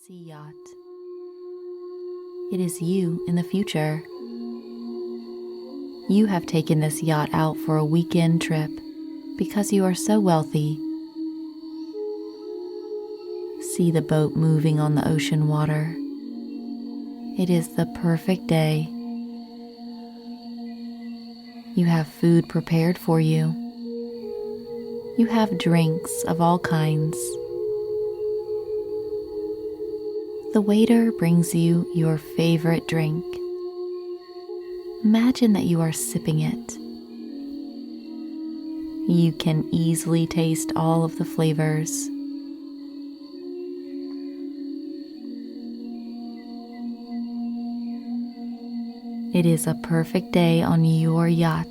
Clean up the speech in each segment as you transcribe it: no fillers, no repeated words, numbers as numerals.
fancy yacht. It is you in the future. You have taken this yacht out for a weekend trip because you are so wealthy. See the boat moving on the ocean water. It is the perfect day. You have food prepared for you. You have drinks of all kinds. The waiter brings you your favorite drink. Imagine that you are sipping it. You can easily taste all of the flavors. It is a perfect day on your yacht.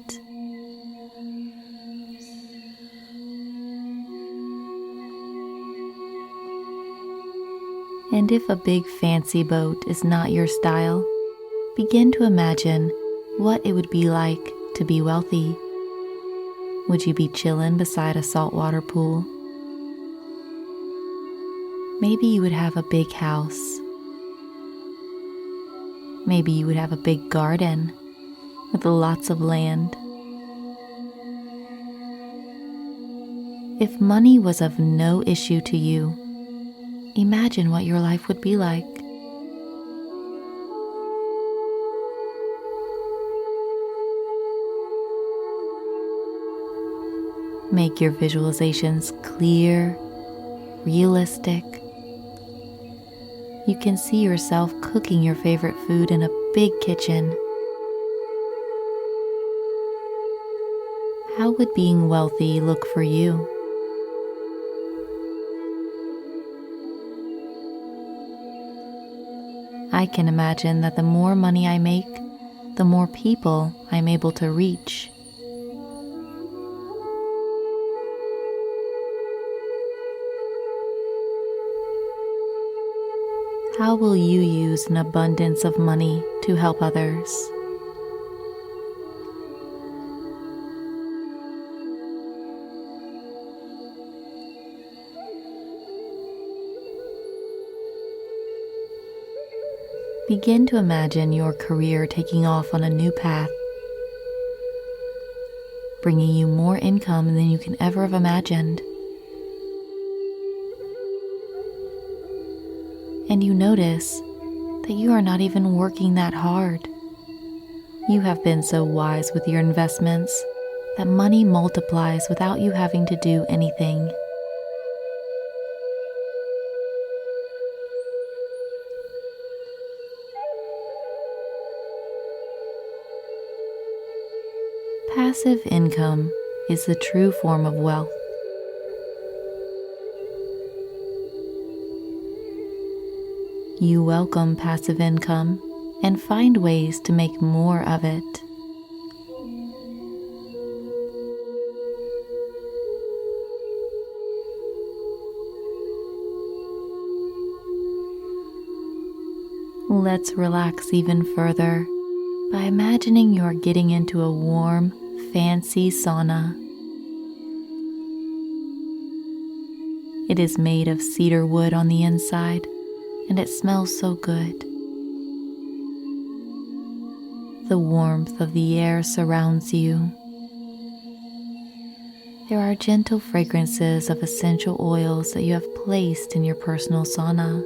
And if a big fancy boat is not your style, begin to imagine what it would be like to be wealthy. Would you be chilling beside a saltwater pool? Maybe you would have a big house. Maybe you would have a big garden with lots of land. If money was of no issue to you, imagine what your life would be like. Make your visualizations clear, realistic. You can see yourself cooking your favorite food in a big kitchen. How would being wealthy look for you? I can imagine that the more money I make, the more people I'm able to reach. How will you use an abundance of money to help others? Begin to imagine your career taking off on a new path, bringing you more income than you can ever have imagined. And you notice that you are not even working that hard. You have been so wise with your investments that money multiplies without you having to do anything. Passive income is the true form of wealth. You welcome passive income and find ways to make more of it. Let's relax even further by imagining you're getting into a warm, fancy sauna. It is made of cedar wood on the inside, and it smells so good. The warmth of the air surrounds you. There are gentle fragrances of essential oils that you have placed in your personal sauna.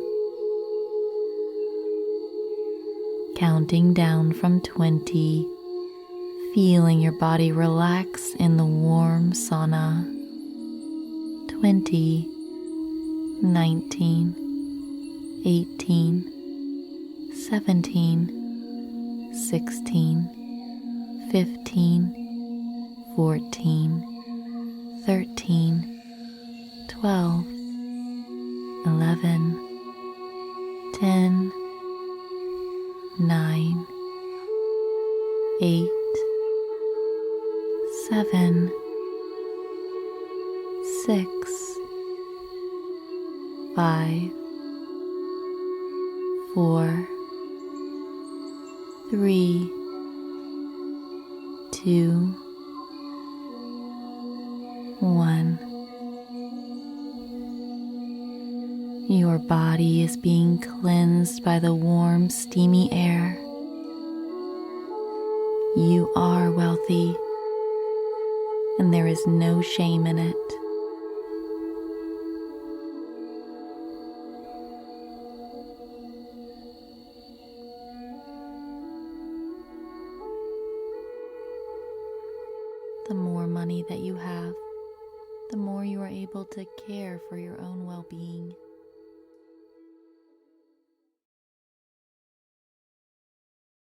Counting down from 20, feeling your body relax in the warm sauna. 20, 19, 18, 17, 16, 15, 14, 13, 12, 11, 10, 9, 8, 7, 6, 5, 4, 3, 2, 1. Your Your body is being cleansed by the warm, steamy air. You are wealthy, and there is no shame in it. The more money that you have, the more you are able to care for your own well-being.